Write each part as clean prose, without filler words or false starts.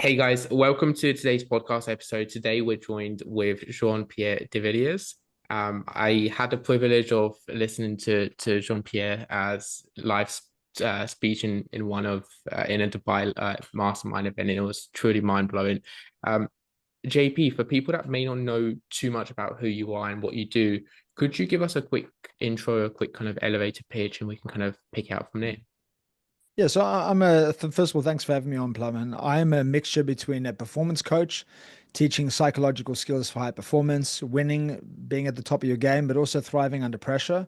Hey guys, welcome to today's podcast episode. Today we're joined with Jean-Pierre de Villiers. I had the privilege of listening to Jean-Pierre as live speech in one of in a Dubai mastermind event, and it was truly mind-blowing. Um, JP, for people that may not know too much about who you are and what you do, could you give us a quick intro, a quick kind of elevator pitch, and we can kind of pick it out from there? Yeah, so first of all, thanks for having me on, Plum. I'm a mixture between a performance coach, teaching psychological skills for high performance, winning, being at the top of your game, but also thriving under pressure,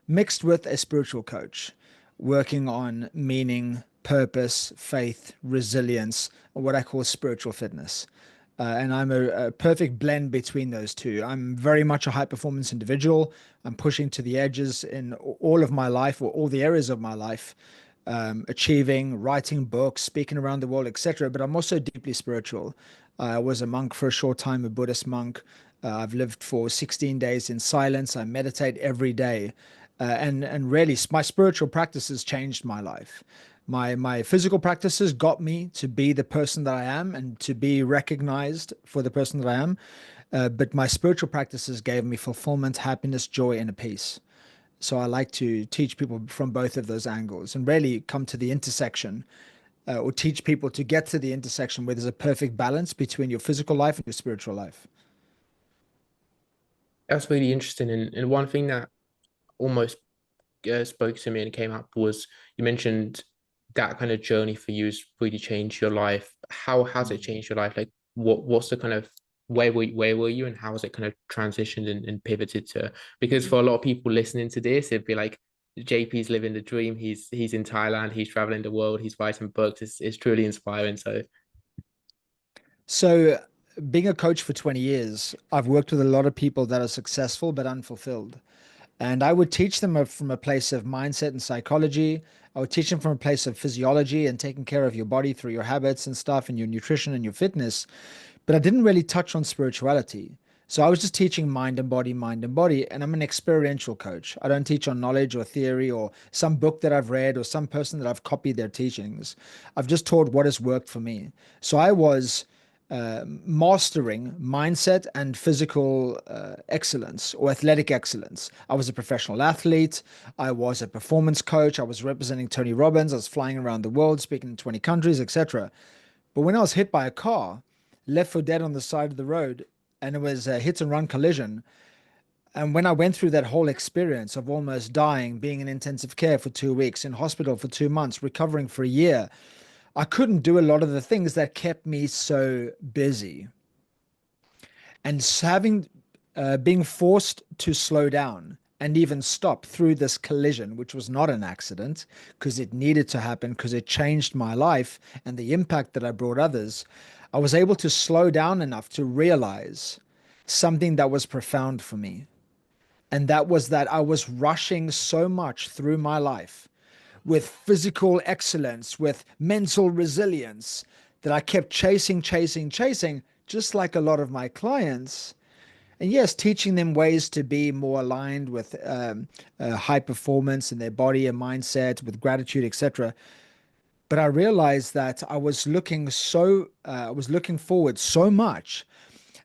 mixed with a spiritual coach, working on meaning, purpose, faith, resilience, or what I call spiritual fitness. And I'm a perfect blend between those two. I'm very much a high performance individual. I'm pushing to the edges in all of my life or all the areas of my life, achieving, writing books, speaking around the world, etc. But I'm also deeply spiritual. I was a monk for a short time, a Buddhist monk. I've lived for 16 days in silence. I meditate every day, and really, my spiritual practices changed my life. My physical practices got me to be the person that I am and to be recognized for the person that I am. But my spiritual practices gave me fulfillment, happiness, joy, and a peace. So I like to teach people from both of those angles and really come to the intersection, or teach people to get to the intersection where there's a perfect balance between your physical life and your spiritual life. That's really interesting, and one thing that almost spoke to me and came up was you mentioned that kind of journey for you has really changed your life. How has it changed your life? Like what's the kind of where were you and how has it kind of transitioned and pivoted to? Because for a lot of people listening to this, it'd be like JP's living the dream. He's in Thailand, he's traveling the world, he's writing books. It's truly inspiring. So So, being a coach for 20 years, I've worked with a lot of people that are successful but unfulfilled. And I would teach them from a place of mindset and psychology. I would teach them from a place of physiology and taking care of your body through your habits and stuff and your nutrition and your fitness. But I didn't really touch on spirituality. So I was just teaching mind and body, mind and body. And I'm an experiential coach. I don't teach on knowledge or theory or some book that I've read or some person that I've copied their teachings. I've just taught what has worked for me. So I was mastering mindset and physical excellence or athletic excellence. I was a professional athlete. I was a performance coach. I was representing Tony Robbins. I was flying around the world, speaking in 20 countries, etc. But when I was hit by a car, left for dead on the side of the road, and it was a hit and run collision. And when I went through that whole experience of almost dying, being in intensive care for 2 weeks, in hospital for 2 months, recovering for a year, I couldn't do a lot of the things that kept me so busy. And being forced to slow down and even stop through this collision, which was not an accident, because it needed to happen, because it changed my life and the impact that I brought others, I was able to slow down enough to realize something that was profound for me. And that was that I was rushing so much through my life with physical excellence, with mental resilience, that I kept chasing, chasing, chasing, just like a lot of my clients. And yes, teaching them ways to be more aligned with high performance in their body and mindset, with gratitude, etc. But I realized that I was looking forward so much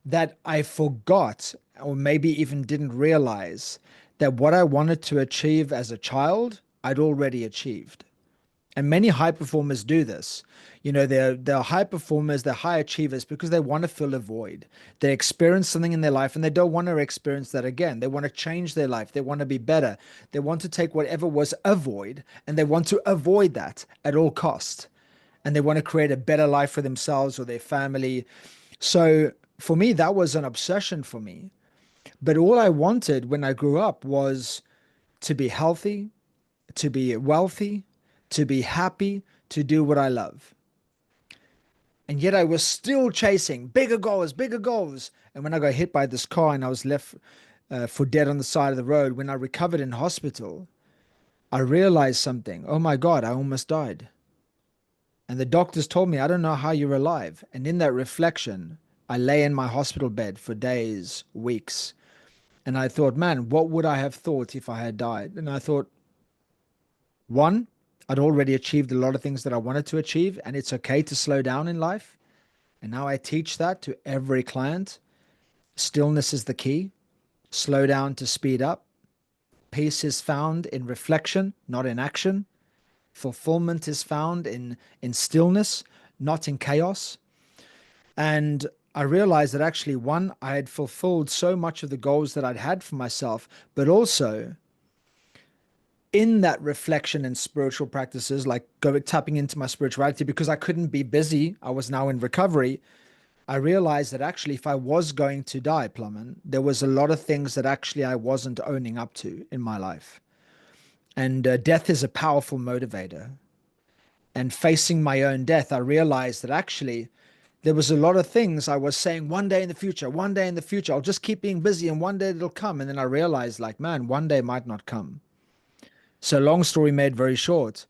that I forgot, or maybe even didn't realize, that what I wanted to achieve as a child, I'd already achieved. And many high performers do this. You know, they're high performers, they're high achievers because they want to fill a void. They experience something in their life and they don't want to experience that again. They want to change their life. They want to be better. They want to take whatever was a void and they want to avoid that at all cost. And they want to create a better life for themselves or their family. So for me, that was an obsession for me. But all I wanted when I grew up was to be healthy, to be wealthy, to be happy, to do what I love. And yet I was still chasing bigger goals, bigger goals. And when I got hit by this car and I was left for dead on the side of the road, when I recovered in hospital, I realized something. Oh my God, I almost died. And the doctors told me, I don't know how you're alive. And in that reflection, I lay in my hospital bed for days, weeks. And I thought, man, what would I have thought if I had died? And I thought, one, I'd already achieved a lot of things that I wanted to achieve, and it's okay to slow down in life. And now I teach that to every client. Stillness is the key. Slow down to speed up. Peace is found in reflection, not in action. Fulfillment is found in stillness, not in chaos. And I realized that actually, one, I had fulfilled so much of the goals that I'd had for myself, but also in that reflection and spiritual practices, like tapping into my spirituality, because I couldn't be busy, I was now in recovery. I realized that actually, if I was going to die, Plumman, there was a lot of things that actually I wasn't owning up to in my life. And death is a powerful motivator. And facing my own death, I realized that actually there was a lot of things I was saying one day in the future, one day in the future, I'll just keep being busy and one day it'll come. And then I realized, like, man, one day might not come. So, long story made very short,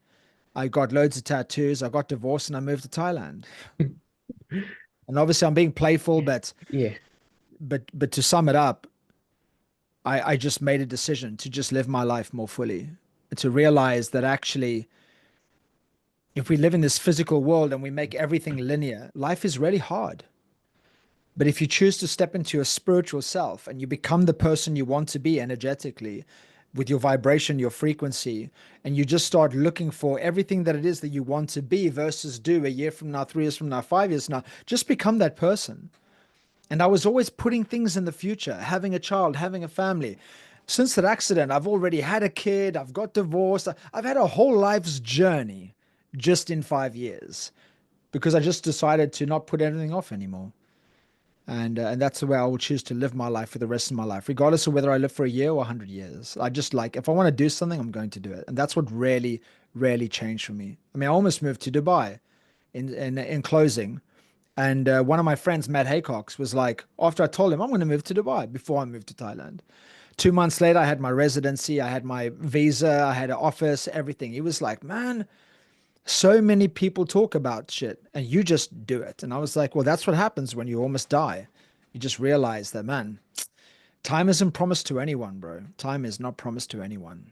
I got loads of tattoos, I got divorced, and I moved to Thailand. And obviously, I'm being playful, but Yeah. but to sum it up, I just made a decision to just live my life more fully, to realize that actually, if we live in this physical world and we make everything linear, life is really hard. But if you choose to step into your spiritual self and you become the person you want to be energetically, with your vibration, your frequency, and you just start looking for everything that it is that you want to be versus do a year from now, 3 years from now, 5 years from now, just become that person. And I was always putting things in the future, having a child, having a family. Since that accident, I've already had a kid, I've got divorced, I've had a whole life's journey just in 5 years because I just decided to not put anything off anymore. And that's the way I will choose to live my life for the rest of my life, regardless of whether I live for a year or 100 years. I just like, if I want to do something, I'm going to do it. And that's what really, really changed for me. I mean, I almost moved to Dubai in closing. And one of my friends, Matt Haycox, was like, after I told him I'm going to move to Dubai before I moved to Thailand. 2 months later, I had my residency, I had my visa, I had an office, everything. He was like, man, so many people talk about shit and you just do it. And I was like, well, that's what happens when you almost die. You just realize that, man, time isn't promised to anyone, bro. Time is not promised to anyone.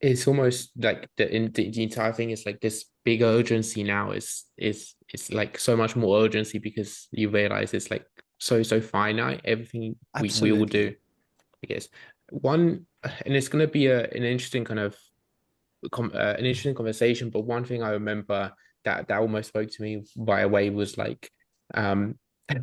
It's almost like the entire thing is like this big urgency now is it's like so much more urgency because you realize it's like so finite, everything we all Absolutely. do, I guess. One, and it's going to be an interesting kind of an interesting conversation. But one thing I remember that almost spoke to me right away was like um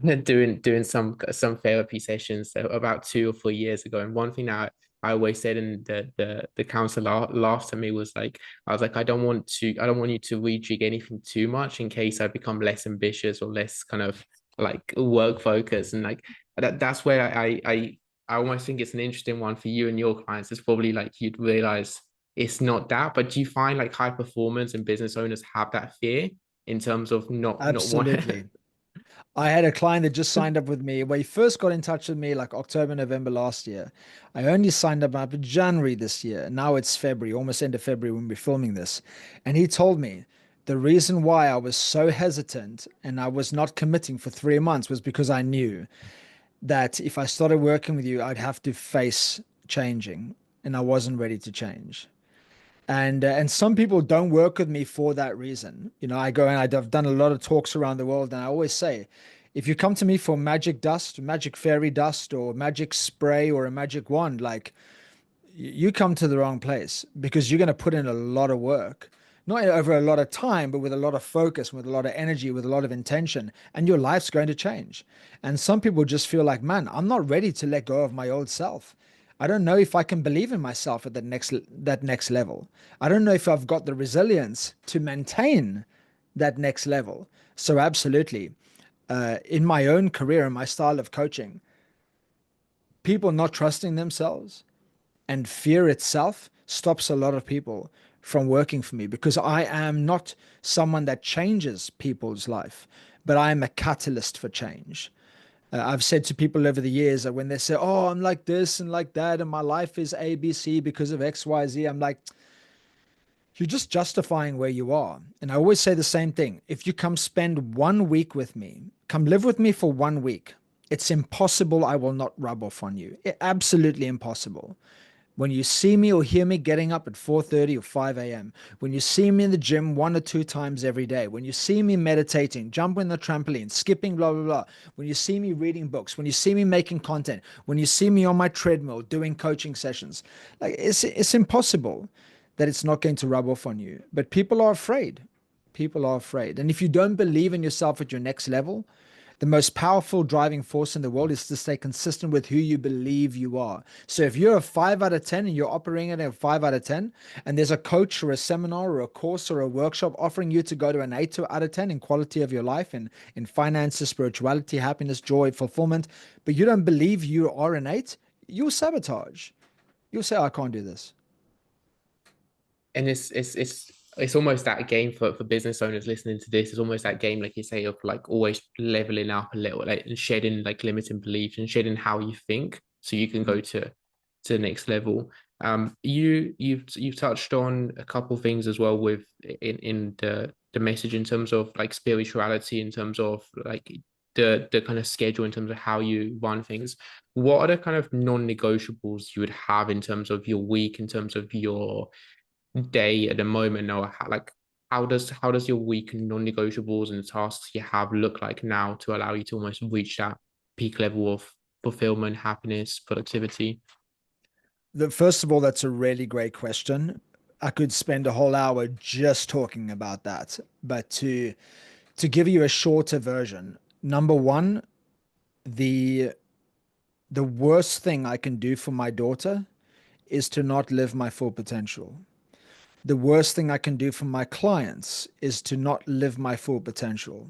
doing some therapy sessions about 2 or 3 years ago. And one thing that I always said, and the counselor laughed at me, was like, I was like, I don't want you to rejig anything too much in case I become less ambitious or less kind of like work focused. And like that's where I almost think it's an interesting one for you and your clients. It's probably like you'd realize it's not that. But do you find like high performance and business owners have that fear in terms of not one? Absolutely. I had a client that just signed up with me. When he first got in touch with me, like October, November last year. I only signed up in January this year. Now it's February, almost end of February when we're filming this. And he told me the reason why I was so hesitant and I was not committing for 3 months was because I knew that if I started working with you, I'd have to face changing, and I wasn't ready to change. And some people don't work with me for that reason. You know, I go and I've done a lot of talks around the world, and I always say, if you come to me for magic dust, magic fairy dust, or magic spray, or a magic wand, like you come to the wrong place because you're going to put in a lot of work, not over a lot of time, but with a lot of focus, with a lot of energy, with a lot of intention, and your life's going to change. And some people just feel like, man, I'm not ready to let go of my old self. I don't know if I can believe in myself at that next level. I don't know if I've got the resilience to maintain that next level. So absolutely, in my own career and my style of coaching, people not trusting themselves and fear itself stops a lot of people from working for me because I am not someone that changes people's life, but I am a catalyst for change. I've said to people over the years that when they say, "Oh, I'm like this and like that, and my life is ABC because of XYZ," I'm like, you're just justifying where you are. And I always say the same thing. If you come spend 1 week with me, come live with me for 1 week, it's impossible I will not rub off on you. Absolutely impossible. When you see me or hear me getting up at 4:30 or 5 a.m., when you see me in the gym 1 or 2 times every day, when you see me meditating, jumping the trampoline, skipping, blah, blah, blah, when you see me reading books, when you see me making content, when you see me on my treadmill doing coaching sessions, like it's impossible that it's not going to rub off on you. But people are afraid. People are afraid. And if you don't believe in yourself at your next level, the most powerful driving force in the world is to stay consistent with who you believe you are. So if you're a 5 out of 10 and you're operating at a 5 out of 10, and there's a coach or a seminar or a course or a workshop offering you to go to an 8 out of 10 in quality of your life and in finances, spirituality, happiness, joy, fulfillment, but you don't believe you are an 8, you'll sabotage. You'll say, I can't do this. And it's almost that game for business owners listening to this. It's almost that game, like you say, of like always leveling up a little, like, and shedding like limiting beliefs and shedding how you think, so you can go to the next level. You've touched on a couple things as well with in the message in terms of like spirituality, in terms of like the kind of schedule, in terms of how you run things. What are the kind of non-negotiables you would have in terms of your week, in terms of your day at the moment, or how does your week and non-negotiables and the tasks you have look like now to allow you to almost reach that peak level of fulfillment, happiness, productivity? First of all, that's a really great question. I could spend a whole hour just talking about that, but to give you a shorter version, number one, the the worst thing I can do for my daughter is to not live my full potential. The worst thing I can do for my clients is to not live my full potential.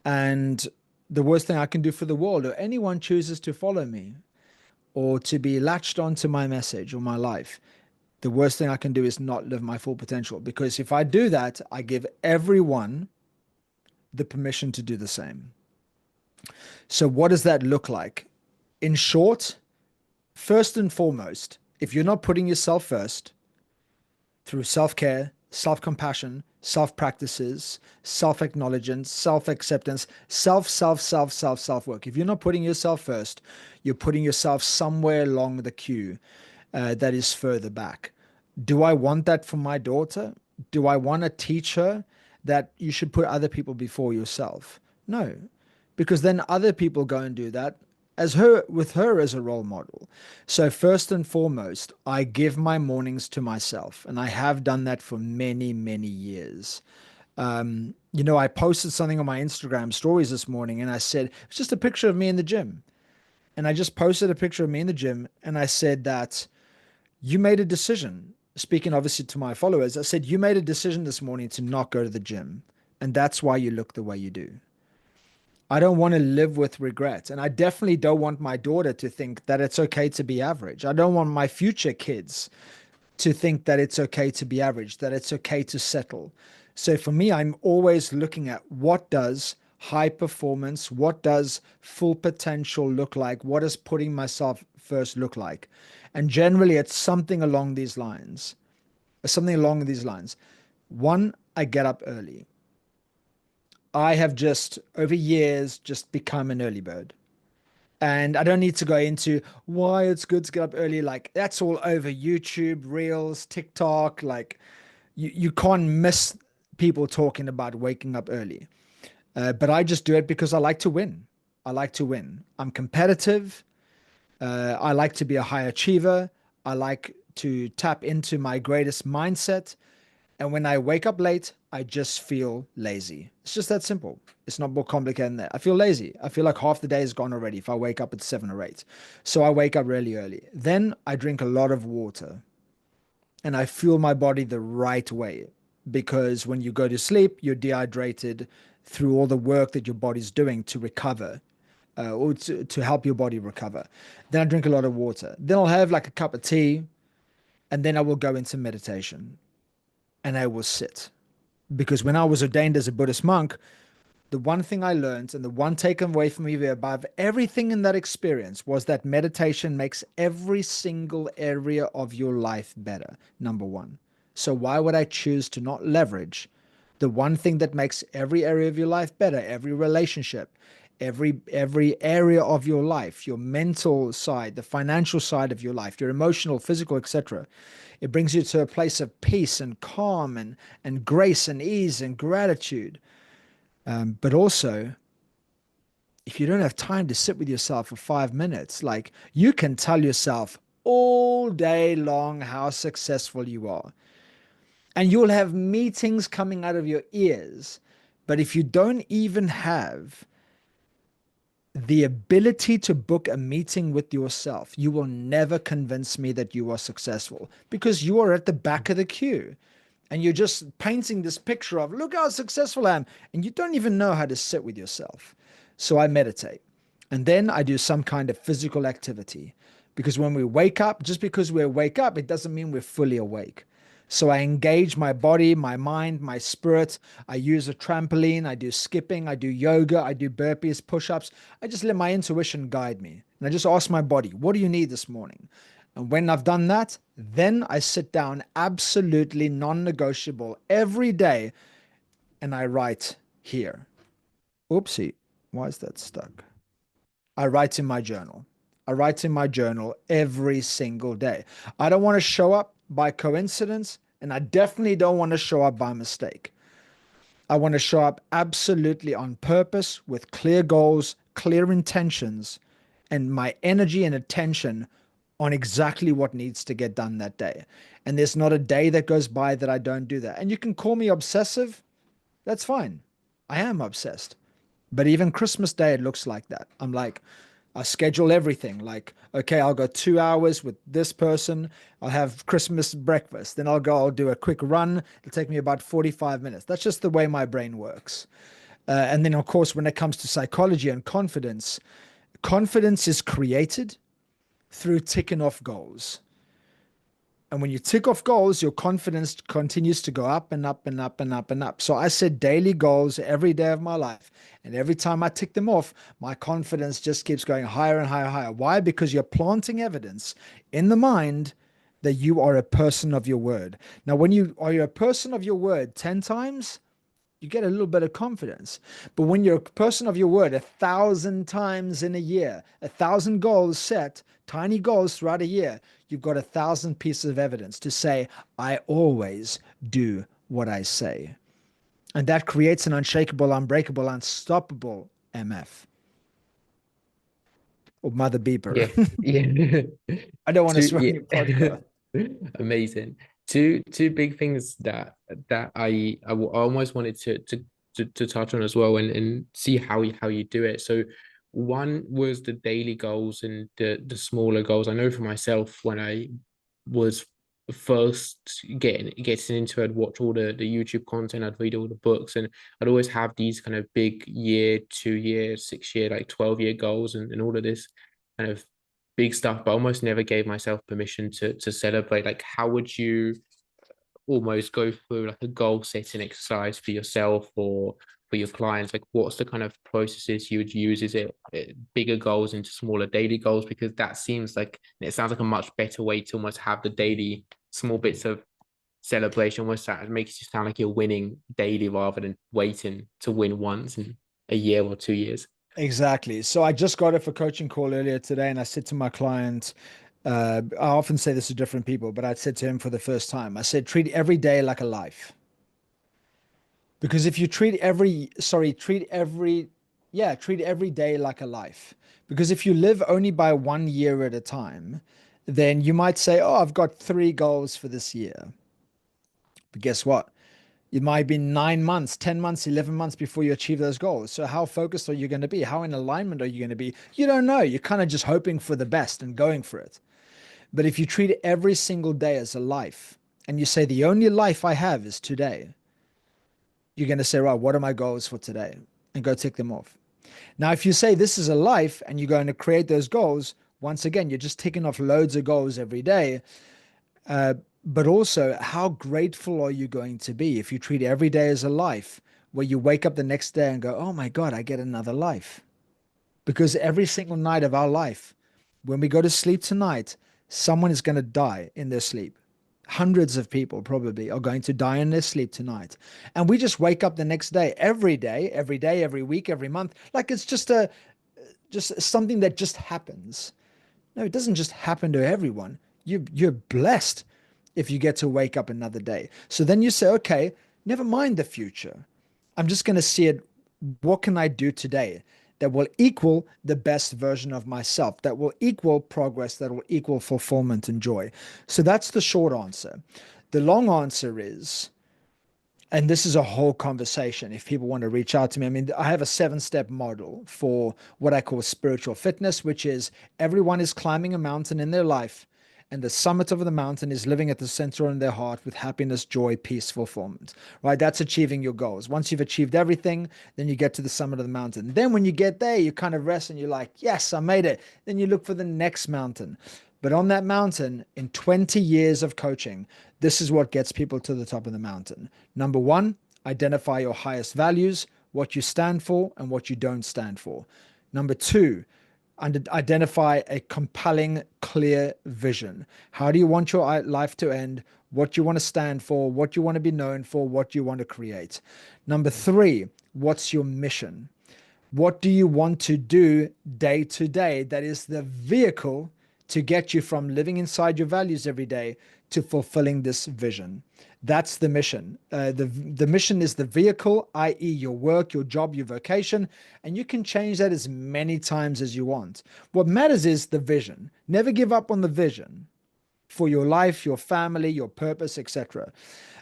And the worst thing I can do for the world, or anyone chooses to follow me or to be latched onto my message or my life, the worst thing I can do is not live my full potential. Because if I do that, I give everyone the permission to do the same. So, what does that look like? In short, first and foremost, if you're not putting yourself first through self care, self compassion, self practices, self acknowledgement, self acceptance, self work, if you're not putting yourself first, you're putting yourself somewhere along the queue that is further back. Do I want that for my daughter? Do I want to teach her that you should put other people before yourself? No, because then other people go and do that as her with her as a role model. So first and foremost, I give my mornings to myself, and I have done that for many, many years. I posted something on my Instagram stories this morning, and I said it's just a picture of me in the gym, and I just posted a picture of me in the gym, and I said that you made a decision. Speaking obviously to my followers, I said, you made a decision this morning to not go to the gym. And that's why you look the way you do. I don't want to live with regret. And I definitely don't want my daughter to think that it's okay to be average. I don't want my future kids to think that it's okay to be average, that it's okay to settle. So for me, I'm always looking at what does high performance, what does full potential look like? What does putting myself first look like? And generally, it's something along these lines. Something along these lines. One, I get up early. I have just, over years, just become an early bird. And I don't need to go into why it's good to get up early. Like, that's all over YouTube, Reels, TikTok. Like, you can't miss people talking about waking up early. But I just do it because I like to win. I like to win. I'm competitive. I like to be a high achiever. I like to tap into my greatest mindset. And when I wake up late, I just feel lazy. It's just that simple. It's not more complicated than that. I feel lazy. I feel like half the day is gone already if I wake up at 7 or 8. So I wake up really early. Then I drink a lot of water and I fuel my body the right way. Because when you go to sleep, you're dehydrated through all the work that your body's doing to recover or to help your body recover. Then I drink a lot of water. Then I'll have like a cup of tea, and then I will go into meditation and I will sit. Because when I was ordained as a Buddhist monk, the one thing I learned and the one takeaway from me above everything in that experience was that meditation makes every single area of your life better, number one. So why would I choose to not leverage the one thing that makes every area of your life better, every relationship, every area of your life, your mental side, the financial side of your life, your emotional, physical, etc. It brings you to a place of peace and calm and grace and ease and gratitude. But also, if you don't have time to sit with yourself for 5 minutes, like you can tell yourself all day long how successful you are. And you'll have meetings coming out of your ears. But if you don't even have the ability to book a meeting with yourself, you will never convince me that you are successful because you are at the back of the queue and you're just painting this picture of, look how successful I am. And you don't even know how to sit with yourself. So I meditate. And then I do some kind of physical activity because when we wake up, just because we wake up, it doesn't mean we're fully awake. So I engage my body, my mind, my spirit. I use a trampoline. I do skipping. I do yoga. I do burpees, push-ups. I just let my intuition guide me. And I just ask my body, what do you need this morning? And when I've done that, then I sit down, absolutely non-negotiable every day, and I write here. Oopsie, why is that stuck? I write in my journal. I write in my journal every single day. I don't want to show up by coincidence, and I definitely don't want to show up by mistake. I want to show up absolutely on purpose with clear goals, clear intentions, and my energy and attention on exactly what needs to get done that day. And there's not a day that goes by that I don't do that. And you can call me obsessive. That's fine. I am obsessed. But even Christmas Day, it looks like that. I'm like, I schedule everything. Like, okay, I'll go 2 hours with this person. I'll have Christmas breakfast. Then I'll do a quick run. It'll take me about 45 minutes. That's just the way my brain works. And then, of course, when it comes to psychology and confidence, confidence is created through ticking off goals. And when you tick off goals, your confidence continues to go up and up and up and up and up. So I set daily goals every day of my life. And every time I tick them off, my confidence just keeps going higher and higher and higher. Why? Because you're planting evidence in the mind that you are a person of your word. Now, when you are a person of your word 10 times, you get a little bit of confidence. But when you're a person of your word 1,000 times in a year, 1,000 goals set, tiny goals throughout a year, you've got 1,000 pieces of evidence to say, I always do what I say. And that creates an unshakable, unbreakable, unstoppable MF or mother beeper. Yeah, yeah. I don't want to Two, swear on your yeah. podcast. Amazing. Two big things that I almost wanted to touch on as well and see how you do it. So one was the daily goals and the smaller goals. I know for myself when I was first getting into it, I'd watch all the YouTube content, I'd read all the books, and I'd always have these kind of big year, 2 year, 6 year, like 12 year goals and all of this kind of big stuff, but I almost never gave myself permission to celebrate. Like, how would you almost go through like a goal setting exercise for yourself or for your clients? Like, what's the kind of processes you would use? Is it bigger goals into smaller daily goals? Because that seems like it sounds like a much better way to almost have the daily small bits of celebration. Almost that makes you sound like you're winning daily rather than waiting to win once in a year or 2 years. Exactly. So I just got off a coaching call earlier today, and I said to my client, I often say this to different people, but I said to him for the first time, I said, treat every day like a life. Because if you treat every day like a life. Because if you live only by 1 year at a time, then you might say, oh, I've got 3 goals for this year. But guess what? It might be 9 months, 10 months, 11 months before you achieve those goals. So how focused are you going to be? How in alignment are you going to be? You don't know. You're kind of just hoping for the best and going for it. But if you treat every single day as a life and you say, the only life I have is today, you're going to say, right, what are my goals for today? And go tick them off. Now, if you say this is a life and you're going to create those goals, once again, you're just ticking off loads of goals every day. But also, how grateful are you going to be if you treat every day as a life where you wake up the next day and go, oh my God, I get another life? Because every single night of our life, when we go to sleep tonight, someone is going to die in their sleep. hundreds of people probably are going to die in their sleep tonight. And we just wake up the next day, every day, every week, every month, like it's just something that just happens. No, it doesn't just happen to everyone. You're blessed if you get to wake up another day. So then you say, okay, never mind the future. I'm just going to see it. What can I do today that will equal the best version of myself, that will equal progress, that will equal fulfillment and joy? So that's the short answer. The long answer is, and this is a whole conversation if people want to reach out to me. I mean, I have a 7-step model for what I call spiritual fitness, which is everyone is climbing a mountain in their life, and the summit of the mountain is living at the center in their heart with happiness, joy, peace, fulfillment, right? That's achieving your goals. Once you've achieved everything, then you get to the summit of the mountain. Then when you get there, you kind of rest and you're like, yes, I made it. Then you look for the next mountain. But on that mountain, in 20 years of coaching, this is what gets people to the top of the mountain. Number one, identify your highest values, what you stand for and what you don't stand for. Number two, identify a compelling, clear vision. How do you want your life to end? What you want to stand for, what you want to be known for, what you want to create. Number three, what's your mission? What do you want to do day to day that is the vehicle to get you from living inside your values every day to fulfilling this vision? That's the mission. The mission is the vehicle, i.e. your work, your job, your vocation, and you can change that as many times as you want. What matters is the vision. Never give up on the vision for your life, your family, your purpose, etc.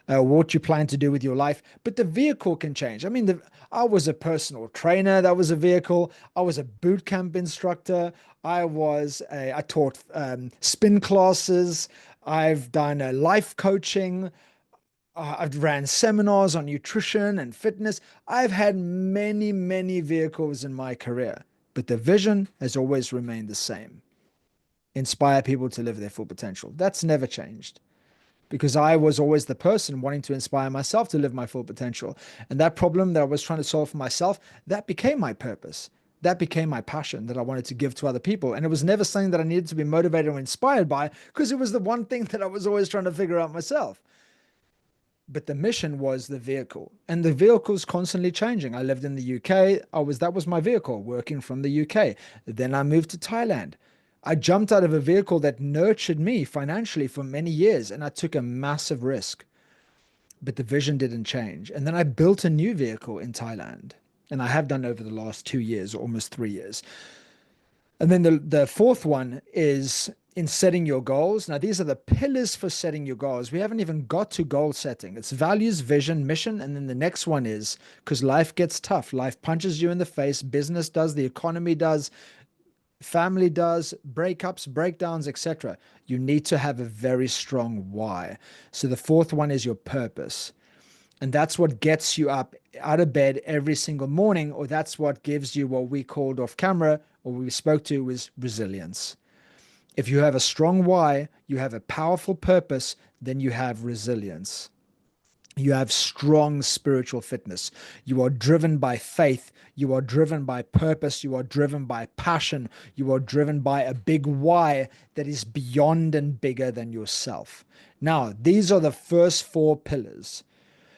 What you plan to do with your life, but the vehicle can change. I mean, I was a personal trainer. That was a vehicle. I was a boot camp instructor. I taught spin classes. I've done life coaching. I've ran seminars on nutrition and fitness. I've had many, many vehicles in my career, but the vision has always remained the same. Inspire people to live their full potential. That's never changed because I was always the person wanting to inspire myself to live my full potential. And that problem that I was trying to solve for myself, that became my purpose. That became my passion that I wanted to give to other people. And it was never something that I needed to be motivated or inspired by because it was the one thing that I was always trying to figure out myself. But the mission was the vehicle, and the vehicle's constantly changing. I lived in the UK. That was my vehicle, working from the UK. Then I moved to Thailand. I jumped out of a vehicle that nurtured me financially for many years, and I took a massive risk. But the vision didn't change. And then I built a new vehicle in Thailand, and I have done over the last 2 years, almost 3 years. And then the fourth one is in setting your goals. Now, these are the pillars for setting your goals. We haven't even got to goal setting. It's values, vision, mission. And then the next one is, because life gets tough. Life punches you in the face. Business does, the economy does, family does, breakups, breakdowns, etc. You need to have a very strong why. So the fourth one is your purpose. And that's what gets you up out of bed every single morning, or that's what gives you what we called off camera, or we spoke to, was resilience. If you have a strong why, you have a powerful purpose, then you have resilience. You have strong spiritual fitness. You are driven by faith. You are driven by purpose. You are driven by passion. You are driven by a big why that is beyond and bigger than yourself. Now, these are the first four pillars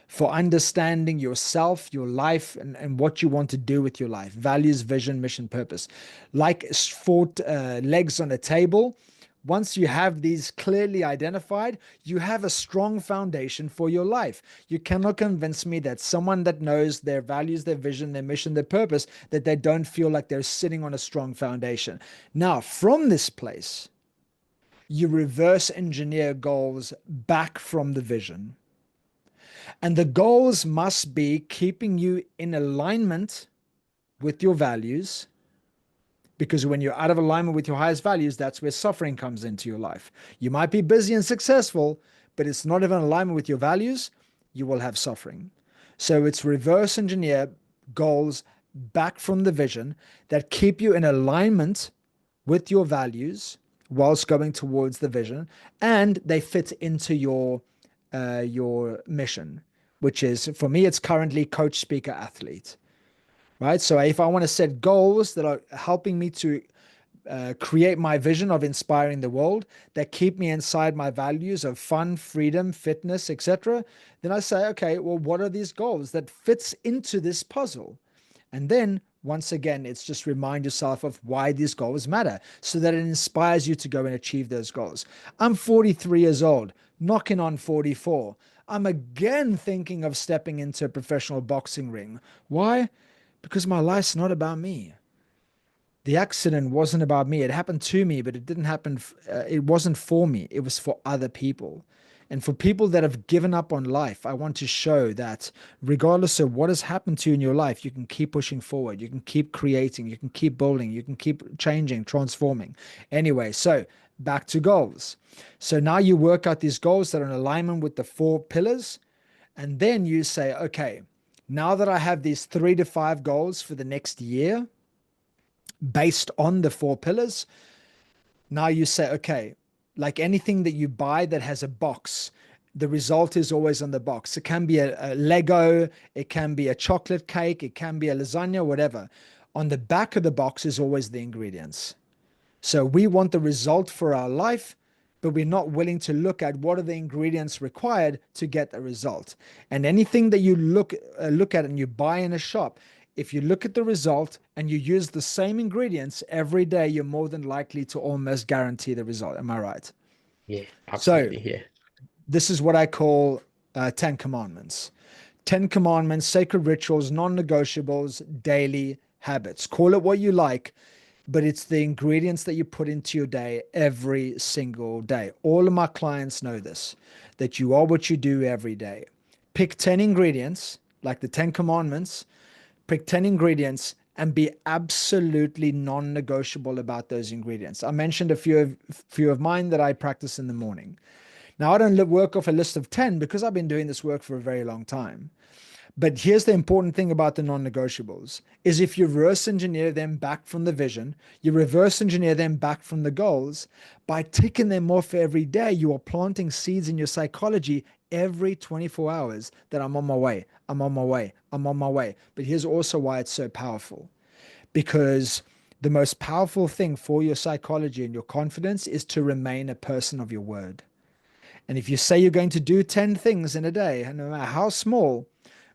for understanding yourself, your life, and what you want to do with your life. Values, vision, mission, purpose. Like four legs on a table, once you have these clearly identified, you have a strong foundation for your life. You cannot convince me that someone that knows their values, their vision, their mission, their purpose, that they don't feel like they're sitting on a strong foundation. Now, from this place, you reverse engineer goals back from the vision. And the goals must be keeping you in alignment with your values, because when you're out of alignment with your highest values, that's where suffering comes into your life. You might be busy and successful, but it's not even in alignment with your values, you will have suffering. So it's reverse engineer goals back from the vision that keep you in alignment with your values whilst going towards the vision, and they fit into your mission, which is, for me, it's currently coach, speaker, athlete, right? So if I want to set goals that are helping me to create my vision of inspiring the world, that keep me inside my values of fun, freedom, fitness, etc., then I say, okay, well, what are these goals that fits into this puzzle? And then once again, it's just remind yourself of why these goals matter so that it inspires you to go and achieve those goals. I'm 43 years old, knocking on 44. I'm again thinking of stepping into a professional boxing ring. Why? Because my life's not about me. The accident wasn't about me. It happened to me, but it didn't happen. It wasn't for me. It was for other people. And for people that have given up on life, I want to show that regardless of what has happened to you in your life, you can keep pushing forward. You can keep creating. You can keep building. You can keep changing, transforming. Anyway, so back to goals. So now you work out these goals that are in alignment with the 4 pillars. And then you say, okay, now that I have these 3 to 5 goals for the next year, based on the 4 pillars, now you say, okay, like anything that you buy that has a box, the result is always on the box. It can be a Lego, it can be a chocolate cake, it can be a lasagna, whatever. On the back of the box is always the ingredients. So we want the result for our life, but we're not willing to look at what are the ingredients required to get the result. And anything that you look at and you buy in a shop, if you look at the result and you use the same ingredients every day, you're more than likely to almost guarantee the result. Am I right? Yeah, So absolutely. Yeah. this is what I call 10 commandments. 10 commandments, sacred rituals, non-negotiables, daily habits. Call it what you like, but it's the ingredients that you put into your day every single day. All of my clients know this, that you are what you do every day. Pick 10 ingredients, like the 10 commandments, pick 10 ingredients and be absolutely non-negotiable about those ingredients. I mentioned a few of mine that I practice in the morning. Now, I don't work off a list of 10 because I've been doing this work for a very long time. But here's the important thing about the non-negotiables is if you reverse engineer them back from the vision, you reverse engineer them back from the goals, by ticking them off every day, you are planting seeds in your psychology every 24 hours that I'm on my way, I'm on my way, I'm on my way. But here's also why it's so powerful. Because the most powerful thing for your psychology and your confidence is to remain a person of your word. And if you say you're going to do 10 things in a day, and no matter how small,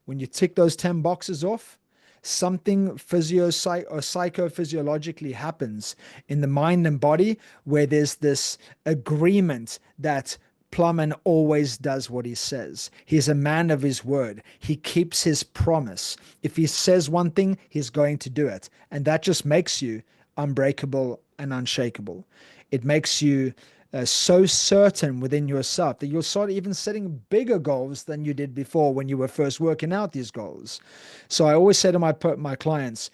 when you tick those 10 boxes off, something or psychophysiologically happens in the mind and body where there's this agreement that Plumman always does what he says. He's a man of his word. He keeps his promise. If he says one thing, he's going to do it. And that just makes you unbreakable and unshakable. It makes you so certain within yourself that you'll start even setting bigger goals than you did before when you were first working out these goals. So I always say to my clients,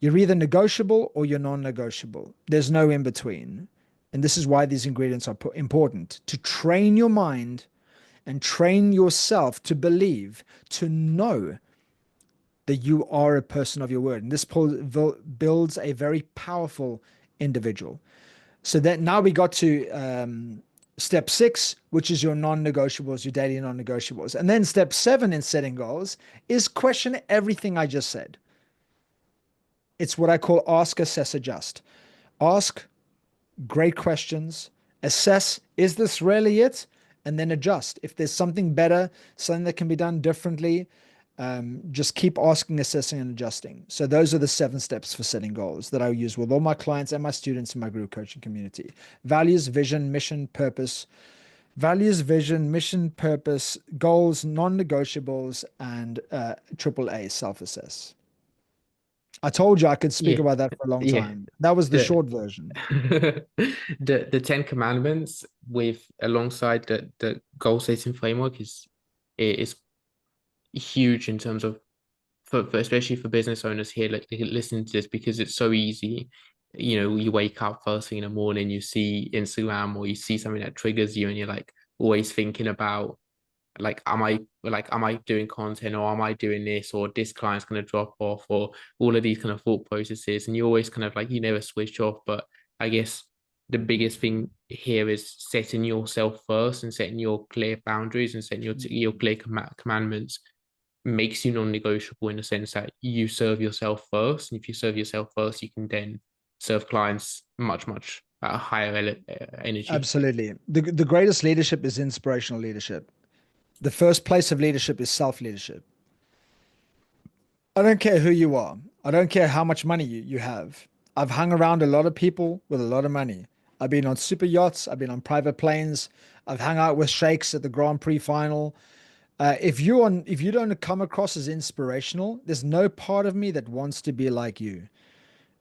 you're either negotiable or you're non-negotiable. There's no in between. And this is why these ingredients are important, to train your mind and train yourself to believe, to know that you are a person of your word. And this builds a very powerful individual. So that now we got to step 6, which is your non-negotiables, your daily non-negotiables. And then step 7 in setting goals is question everything I just said. It's what I call ask, assess, adjust. Ask great questions, assess, is this really it? And then adjust. If there's something better, something that can be done differently, just keep asking, assessing, and adjusting. So those are the 7 steps for setting goals that I use with all my clients and my students in my group coaching community. Values, vision, mission, purpose. Values, vision, mission, purpose, goals, non-negotiables, and AAA, self-assess. I told you I could speak Yeah. about that for a long Yeah. time. That was the The short version. the Ten Commandments with alongside the goal setting framework is huge in terms of for especially for business owners here like listening to this because it's so easy. You know, you wake up first thing in the morning, you see Instagram or you see something that triggers you, and you're like always thinking about like am I doing content or am I doing this or this client's going to drop off or all of these kind of thought processes, and you always kind of like you never switch off. But I guess the biggest thing here is setting yourself first and setting your clear boundaries and setting your clear commandments makes you non-negotiable in the sense that you serve yourself first, and if you serve yourself first you can then serve clients much at a higher energy. Absolutely. The greatest leadership is inspirational leadership. The first place of leadership is self-leadership. I don't care who you are. I don't care how much money you have. I've hung around a lot of people with a lot of money. I've been on super yachts. I've been on private planes. I've hung out with sheikhs at the Grand Prix final. If you don't come across as inspirational, there's no part of me that wants to be like you.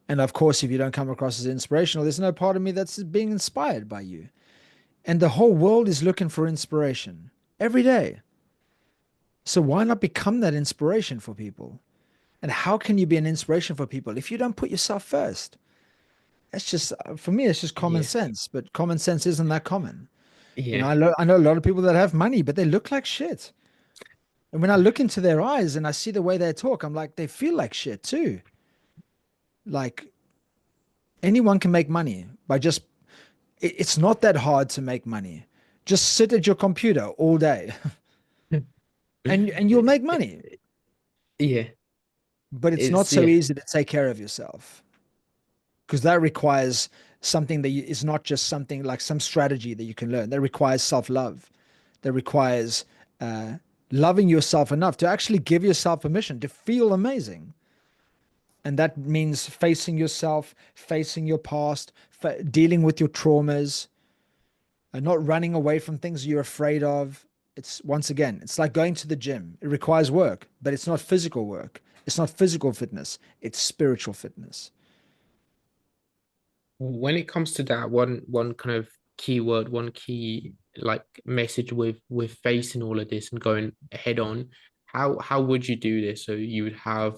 And of course, if you don't come across as inspirational, there's no part of me that's being inspired by you. And the whole world is looking for inspiration every day. So why not become that inspiration for people? And how can you be an inspiration for people if you don't put yourself first? That's just, for me, it's just common Yeah, sense, but common sense isn't that common. You know, yeah, I know a lot of people that have money, but they look like shit. And when I look into their eyes and I see the way they talk, I'm like, they feel like shit too. Like anyone can make money by just, it's not that hard to make money. Just sit at your computer all day and you'll make money. yeah. But it's not It's so yeah, easy to take care of yourself because that requires something that is not just something like some strategy that you can learn. That requires self-love. That requires uh, loving yourself enough to actually give yourself permission to feel amazing. And that means facing yourself, facing your past, dealing with your traumas, and not running away from things you're afraid of. It's once again, it's like going to the gym. It requires work, but it's not physical work. It's not physical fitness. It's spiritual fitness. when it comes to that one kind of keyword, one key like message with facing all of this and going head on, how would you do this? So you would have,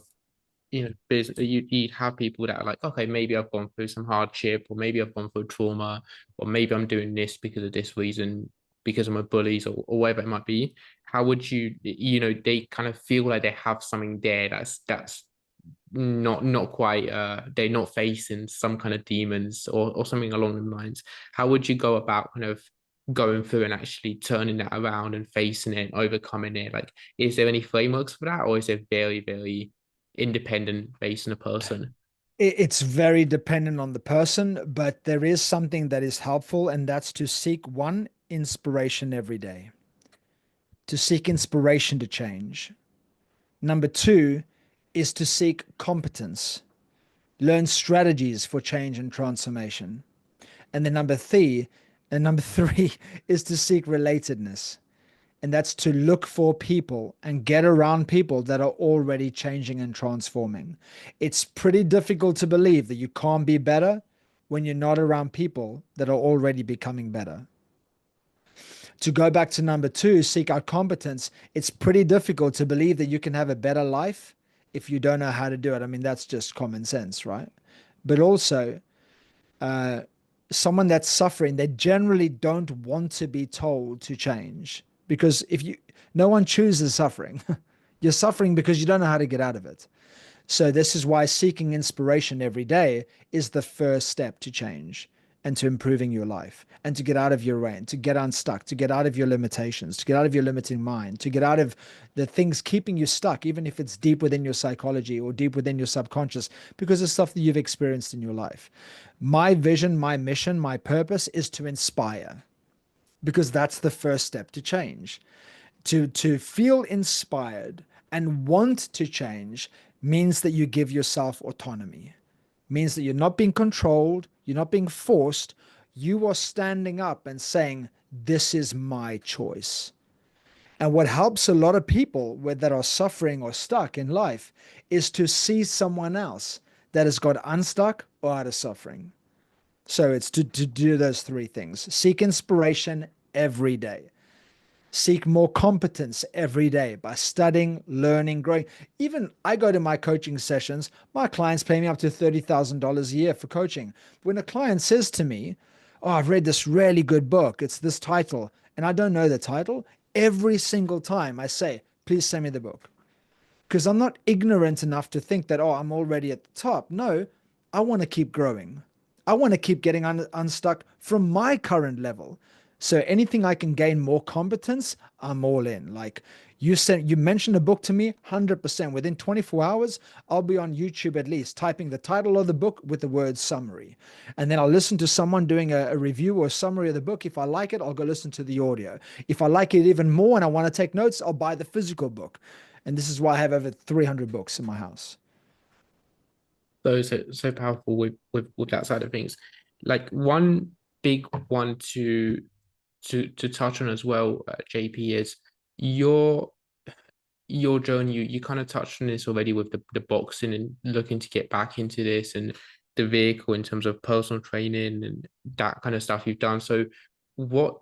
you'd have people that are like, okay, maybe I've gone through some hardship, or maybe I've gone through trauma, or maybe I'm doing this because of this reason, because of my bullies, or whatever it might be. How would you, they kind of feel like they have something there that's not quite, they're not facing some kind of demons, or something along the lines. How would you go about kind of going through and actually turning that around and facing it and overcoming it? Like, is there any frameworks for that, or is it very independent based on a person? It's very dependent on the person, but there is something that is helpful, and that's to seek one inspiration every day, to seek inspiration to change. Number two is to seek competence, learn strategies for change and transformation. And then number three is to seek relatedness. And that's to look for people and get around people that are already changing and transforming. It's pretty difficult to believe that you can't be better when you're not around people that are already becoming better. To go back to number two, seek out competence. It's pretty difficult to believe that you can have a better life if you don't know how to do it. I mean, that's just common sense, right? But also, uh, someone that's suffering, they generally don't want to be told to change because no one chooses suffering. You're suffering because you don't know how to get out of it. So this is why seeking inspiration every day is the first step to change and to improving your life and to get out of your way and to get unstuck, to get out of your limitations, to get out of your limiting mind, to get out of the things keeping you stuck, even if it's deep within your psychology or deep within your subconscious, because of stuff that you've experienced in your life. My vision, my mission, my purpose is to inspire because that's the first step to change. To feel inspired and want to change means that you give yourself autonomy, means that you're not being controlled, you're not being forced, you are standing up and saying, this is my choice. And what helps a lot of people that are suffering or stuck in life is to see someone else that has got unstuck or out of suffering. So it's to do those three things. Seek inspiration every day. Seek more competence every day by studying, learning, growing. Even I go to my coaching sessions, my clients pay me up to $30,000 a year for coaching. When a client says to me, oh, I've read this really good book, it's this title, and I don't know the title, every single time I say, please send me the book. Because I'm not ignorant enough to think that, oh, I'm already at the top. No, I want to keep growing. I want to keep getting unstuck from my current level. So anything I can gain more competence, I'm all in. Like You mentioned a book to me, 100%. Within 24 hours, I'll be on YouTube at least, typing the title of the book with the word summary. And then I'll listen to someone doing a review or summary of the book. If I like it, I'll go listen to the audio. If I like it even more and I want to take notes, I'll buy the physical book. And this is why I have over 300 books in my house. So powerful with that side of things. Like one big one to touch on as well, JP, is your your journey. You kind of touched on this already with the boxing and looking to get back into this, and the vehicle in terms of personal training and that kind of stuff you've done. So what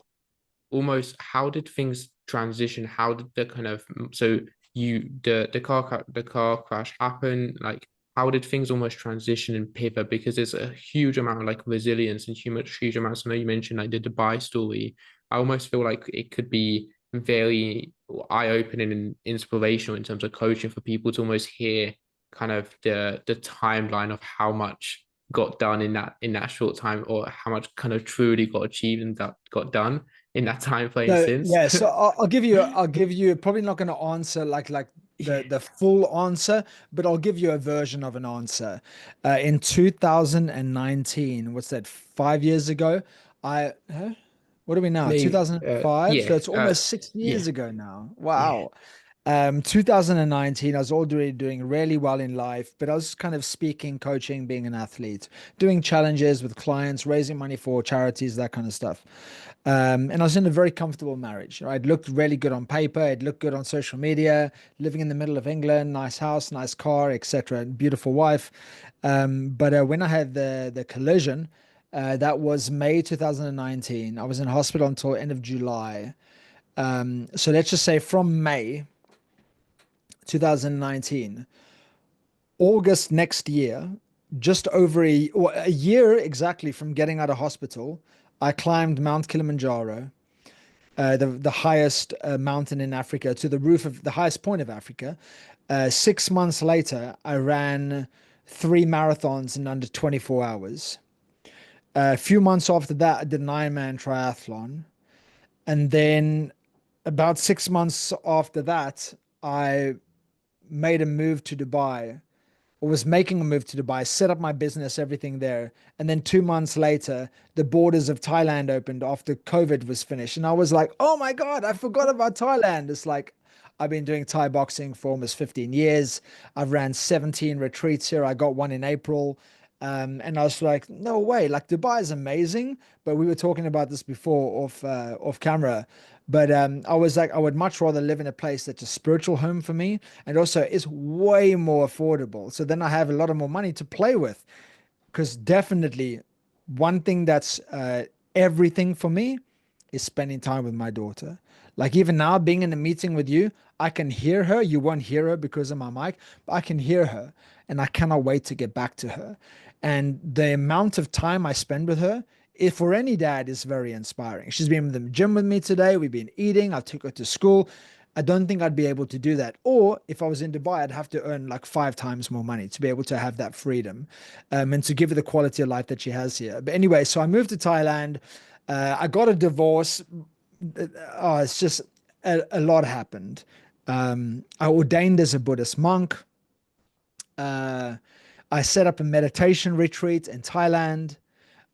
almost how did things transition? How did the kind of so you the car crash happen? Like how did things almost transition and pivot? Because there's a huge amount of like resilience and huge amounts. I know you mentioned like the Dubai story. I almost feel like it could be very eye-opening and inspirational in terms of coaching for people to almost hear kind of the timeline of how much got done in that short time, or how much kind of truly got achieved and that got done in that time frame So since. yeah, so I'll give you probably not going to answer like Yeah, the full answer, but I'll give you a version of an answer. In 2019, what's that? 5 years ago, huh? What are we now? maybe 2005. So yeah, it's almost six yeah, years ago now. yeah, Wow. 2019, I was already doing really well in life, but I was kind of speaking, coaching, being an athlete, doing challenges with clients, raising money for charities, that kind of stuff. And I was in a very comfortable marriage. Right? It looked really good on paper. It looked good on social media, living in the middle of England, nice house, nice car, etc. Beautiful wife. But when I had the collision, that was May 2019. I was in hospital until end of July. So let's just say from May 2019, August next year, just over a year exactly from getting out of hospital, I climbed Mount Kilimanjaro, the highest mountain in Africa, to the roof of the highest point of Africa. 6 months later, I ran 3 marathons in under 24 hours. A few months after that, I did an Ironman triathlon. And then about 6 months after that, I made a move to Dubai, or was making a move to Dubai, set up my business, everything there. And then 2 months later, the borders of Thailand opened after COVID was finished. And I was like, oh my God, I forgot about Thailand. It's like, I've been doing Thai boxing for almost 15 years. I've ran 17 retreats here. I got one in April. And I was like, no way. Like Dubai is amazing, but we were talking about this before off camera. But I was like, I would much rather live in a place that's a spiritual home for me, and also is way more affordable. So then I have a lot of more money to play with. Because definitely, one thing that's everything for me is spending time with my daughter. Like even now, being in a meeting with you, I can hear her. You won't hear her because of my mic, but I can hear her, and I cannot wait to get back to her. And the amount of time I spend with her, if for any dad, is very inspiring. She's been in the gym with me today. We've been eating. I took her to school. I don't think I'd be able to do that. Or if I was in Dubai, I'd have to earn like 5 times more money to be able to have that freedom, and to give her the quality of life that she has here. But anyway, so I moved to Thailand. I got a divorce. It's just a lot happened. I ordained as a Buddhist monk. Uh, I set up a meditation retreat in Thailand.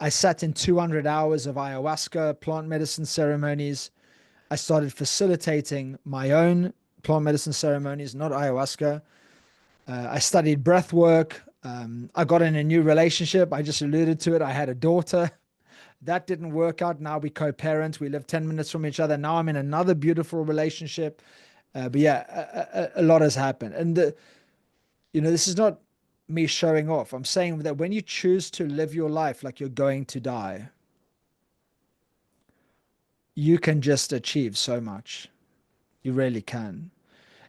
I sat in 200 hours of ayahuasca plant medicine ceremonies. I started facilitating my own plant medicine ceremonies, not ayahuasca. I studied breath work. I got in a new relationship. I just alluded to it. I had a daughter. That didn't work out. Now we co-parent. We live 10 minutes from each other. Now I'm in another beautiful relationship. But yeah, a lot has happened. And this is not me showing off. I'm saying that when you choose to live your life like you're going to die, you can just achieve so much. You really can.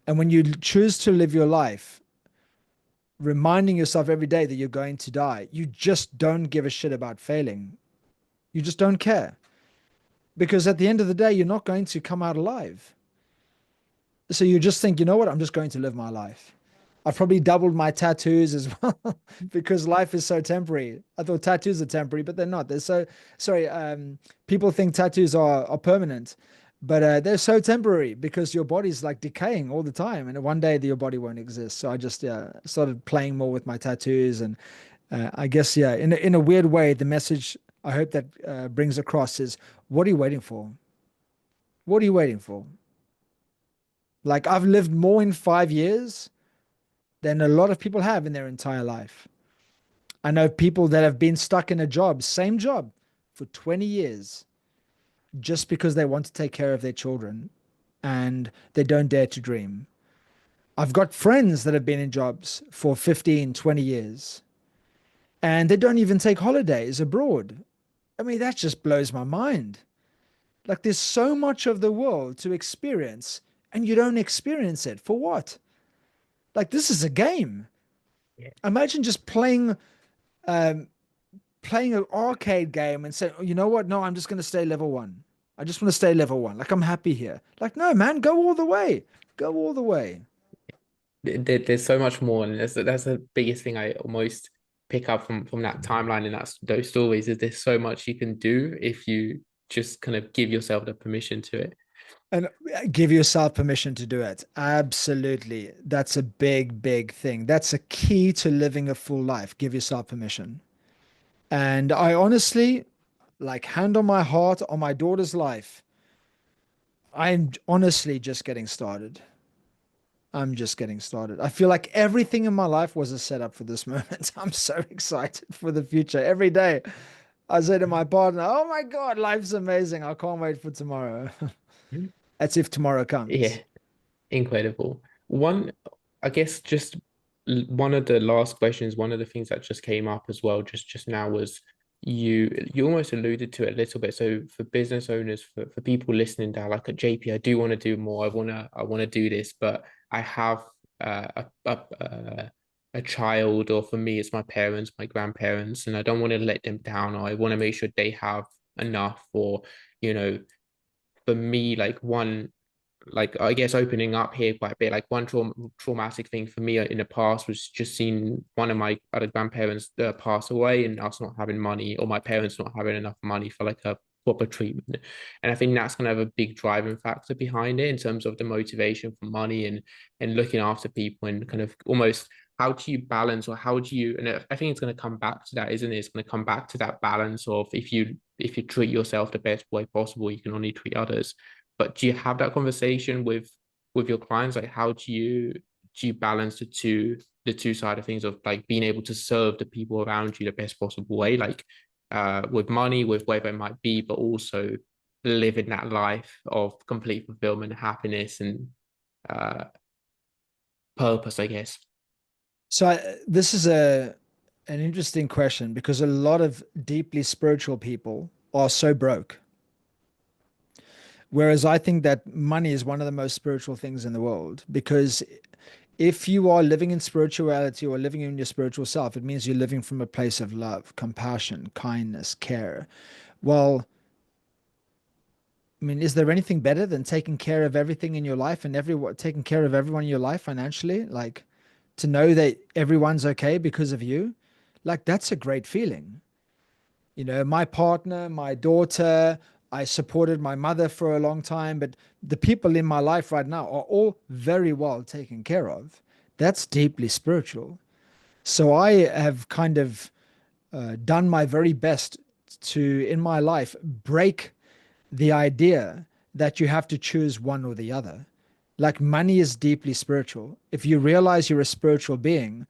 And when you choose to live your life, reminding yourself every day that you're going to die, you just don't give a shit about failing. You just don't care. Because at the end of the day, you're not going to come out alive. So you just think, you know what? I'm just going to live my life. I've probably doubled my tattoos as well because life is so temporary. I thought tattoos are temporary, but they're not. They're so sorry. People think tattoos are permanent. But they're so temporary because your body's like decaying all the time, and one day your body won't exist. So I just started playing more with my tattoos, and I guess in a weird way, the message I hope that brings across is, what are you waiting for? What are you waiting for? Like, I've lived more in 5 years than a lot of people have in their entire life. I know people that have been stuck in a job, same job, for 20 years just because they want to take care of their children and they don't dare to dream. I've got friends that have been in jobs for 15, 20 years and they don't even take holidays abroad. I mean, that just blows my mind. Like, there's so much of the world to experience and you don't experience it. For what? Like, this is a game. Yeah. Imagine just um, playing an arcade game and saying, oh, you know what? No, I'm just going to stay level one. I just want to stay level one. Like, I'm happy here. Like, no, man, go all the way. Go all the way. There's so much more, and that's the biggest thing I almost pick up from that timeline and that's those stories is there's so much you can do if you just kind of give yourself the permission to it. And give yourself permission to do it. Absolutely. That's a big, big thing. That's a key to living a full life. Give yourself permission. And I honestly, like, hand on my heart, on my daughter's life, I'm honestly just getting started. I'm just getting started. I feel like everything in my life was a setup for this moment. I'm so excited for the future. Every day I say to my partner, oh my God, life's amazing. I can't wait for tomorrow. As if tomorrow Yeah, comes. incredible. One, I guess just one of the last questions, one of the things that just came up as well just now was you almost alluded to it a little bit. So for business owners, for people listening down, like at JP, I do want to do more. I wanna do this, but I have a child, or for me, it's my parents, my grandparents, and I don't want to let them down, or I want to make sure they have enough, or you know, for me, like one like I guess opening up here quite a bit. Like one traumatic thing for me in the past was just seeing one of my other grandparents pass away and us not having money, or my parents not having enough money for like a proper treatment. And I think that's going to have a big driving factor behind it in terms of the motivation for money and looking after people and kind of almost how do you balance, or how do you, and I think it's going to come back to that, isn't it? It's going to come back to that balance of if you treat yourself the best way possible, you can only treat others. But do you have that conversation with your clients? Like how do you balance the two side of things of like being able to serve the people around you the best possible way, like with money, with whatever it might be, but also living that life of complete fulfillment, happiness, and uh purpose, I guess. So this is an interesting question because a lot of deeply spiritual people are so broke. Whereas I think that money is one of the most spiritual things in the world because if you are living in spirituality or living in your spiritual self, it means you're living from a place of love, compassion, kindness, care. Well, I mean, is there anything better than taking care of everything in your life and everyone taking care of everyone in your life financially? Like to know that everyone's okay because of you? Like that's a great feeling. You know, my partner, my daughter, I supported my mother for a long time, but the people in my life right now are all very well taken care of. That's deeply spiritual. So I have kind of done my very best to, in my life, break the idea that you have to choose one or the other. Like money is deeply spiritual. If you realize you're a spiritual being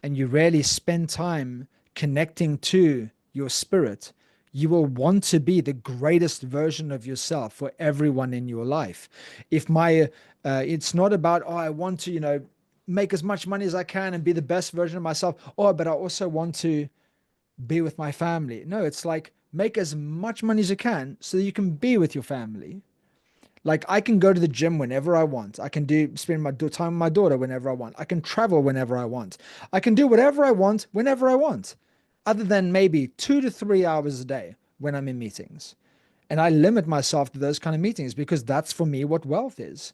and you really spend time connecting to your spirit, you will want to be the greatest version of yourself for everyone in your life. If my, it's not about, oh, I want to, make as much money as I can and be the best version of myself. Oh, but I also want to be with my family. No, it's like make as much money as you can so that you can be with your family. Like I can go to the gym whenever I want. I can spend my time with my daughter whenever I want. I can travel whenever I want. I can do whatever I want whenever I want, other than maybe 2 to 3 hours a day when I'm in meetings. And I limit myself to those kind of meetings because that's for me what wealth is.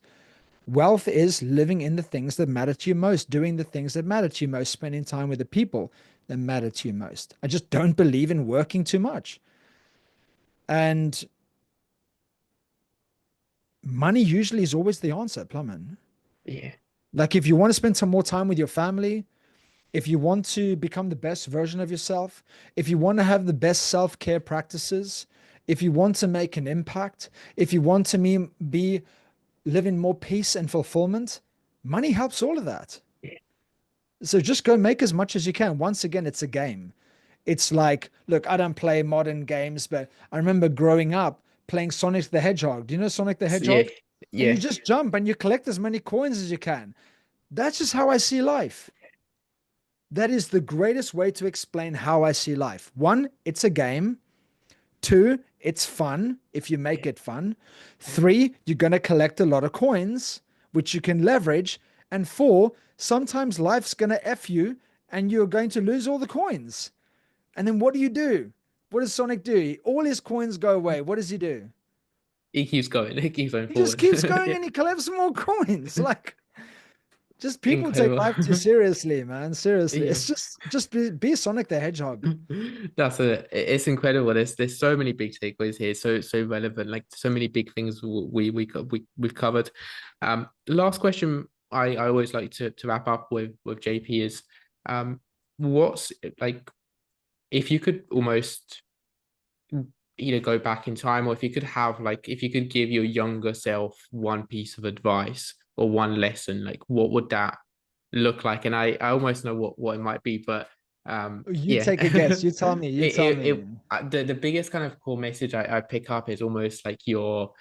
Wealth is living in the things that matter to you most, doing the things that matter to you most, spending time with the people that matter to you most. I just don't believe in working too much. And money usually is always the answer, plumber. Yeah. Like if you want to spend some more time with your family, if you want to become the best version of yourself, if you want to have the best self-care practices, if you want to make an impact, if you want to be live in more peace and fulfillment, money helps all of that. Yeah. So just go make as much as you can. Once again, it's a game. It's like, look, I don't play modern games, but I remember growing up playing Sonic the Hedgehog. Do you know Sonic the Yeah. Hedgehog? And you Yeah. just jump and you collect as many coins as you can. That's just how I see life. That is the greatest way to explain how I see life. One, it's a game. Two, it's fun if you make Yeah. it fun. Three, you're going to collect a lot of coins, which you can leverage. And four, sometimes life's going to F you and you're going to lose all the coins. And then what do you do? What does Sonic do? All his coins go away. What does he do? He keeps going. He keeps going He just forward. keeps going Yeah. and he collects more coins. Like, just people take Incredible. life too seriously, man. Seriously. Yeah. It's just be Sonic the Hedgehog. It's incredible. There's so many big takeaways here, so relevant, like so many big things we've covered. Last question I always like to wrap up with JP is what's like if you could almost either go back in time or if you could have like if you could give your younger self one piece of advice or one lesson, like what would that look like? And I almost know what it might be, but You yeah. take a guess. You tell me. You tell me. The biggest kind of core message I pick up is almost like your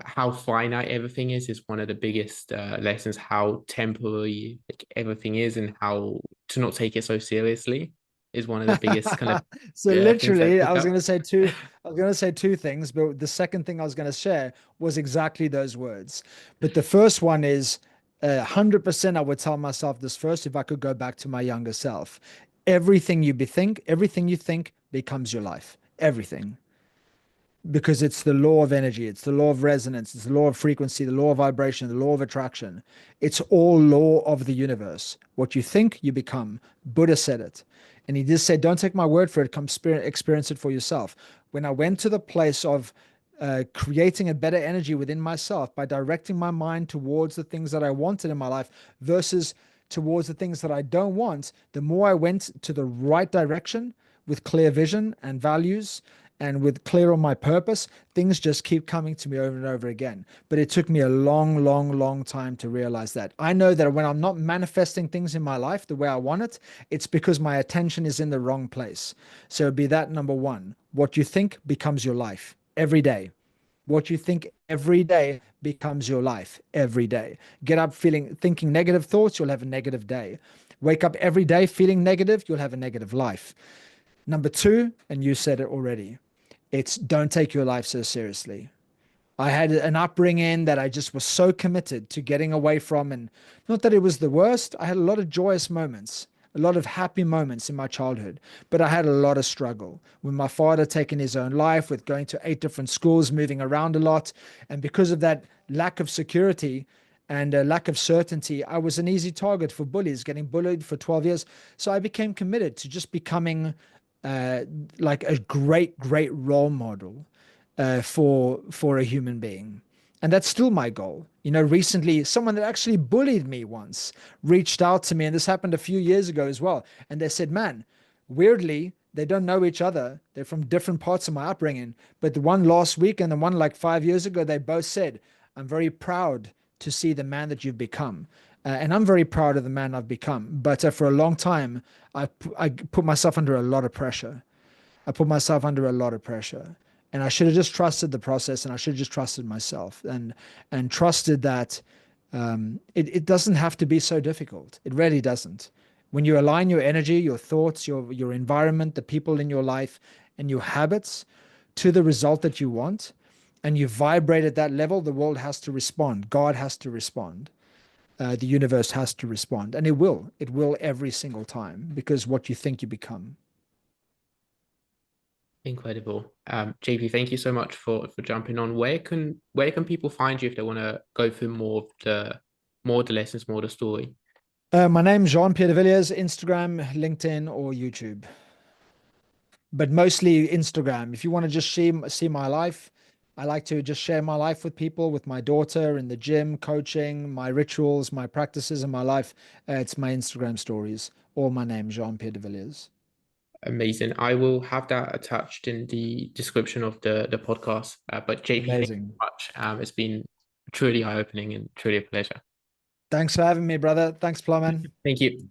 how finite everything is one of the biggest lessons, how temporary like everything is and how to not take it so seriously is one of the biggest kind of So things I literally, pick up. I was gonna say two things, but the second thing I was gonna share was exactly those words. But the first one is 100% I would tell myself this first if I could go back to my younger self. Everything you think becomes your life. Everything. Because it's the law of energy, it's the law of resonance, it's the law of frequency, the law of vibration, the law of attraction. It's all law of the universe. What you think, you become. Buddha said it. And he just said, don't take my word for it, come experience it for yourself. When I went to the place of creating a better energy within myself by directing my mind towards the things that I wanted in my life versus towards the things that I don't want, the more I went to the right direction with clear vision and values and with clear on my purpose, things just keep coming to me over and over again. But it took me a long, long, long time to realize that. I know that when I'm not manifesting things in my life the way I want it, it's because my attention is in the wrong place. So it'd be that number one. What you think becomes your life every day. What you think every day becomes your life every day. Get up thinking negative thoughts, you'll have a negative day. Wake up every day feeling negative, you'll have a negative life. Number two, and you said it already, it's don't take your life so seriously. I had an upbringing that I just was so committed to getting away from, and not that it was the worst. I had a lot of joyous moments, a lot of happy moments in my childhood, but I had a lot of struggle with my father taking his own life, with going to 8 different schools, moving around a lot. And because of that lack of security and a lack of certainty, I was an easy target for bullies, getting bullied for 12 years. So I became committed to just becoming uh, like a great, great role model for a human being. And that's still my goal. You know, recently, someone that actually bullied me once reached out to me, and this happened a few years ago as well. And they said, man, weirdly, they don't know each other. They're from different parts of my upbringing. But the one last week and the one like 5 years ago, they both said, I'm very proud to see the man that you've become. And I'm very proud of the man I've become. But for a long time, I put myself under a lot of pressure. I put myself under a lot of pressure. And I should have just trusted the process and I should have just trusted myself and trusted that it doesn't have to be so difficult. It really doesn't. When you align your energy, your thoughts, your environment, the people in your life, and your habits to the result that you want, and you vibrate at that level, the world has to respond. God has to respond. The universe has to respond. And it will. It will every single time because what you think you become. Incredible. JP, thank you so much for jumping on. Where can people find you if they want to go through more of the lessons, more of the story? My name's Jean-Pierre de Villiers, Instagram, LinkedIn, or YouTube, but mostly Instagram. If you want to just see my life, I like to just share my life with people, with my daughter in the gym, coaching, my rituals, my practices in my life. It's my Instagram stories, or my name, Jean-Pierre de Villiers. Amazing. I will have that attached in the description of the podcast. But JP, thank you Amazing. so much. It's been truly eye-opening and truly a pleasure. Thanks for having me, brother. Thanks, Plowman. Thank you.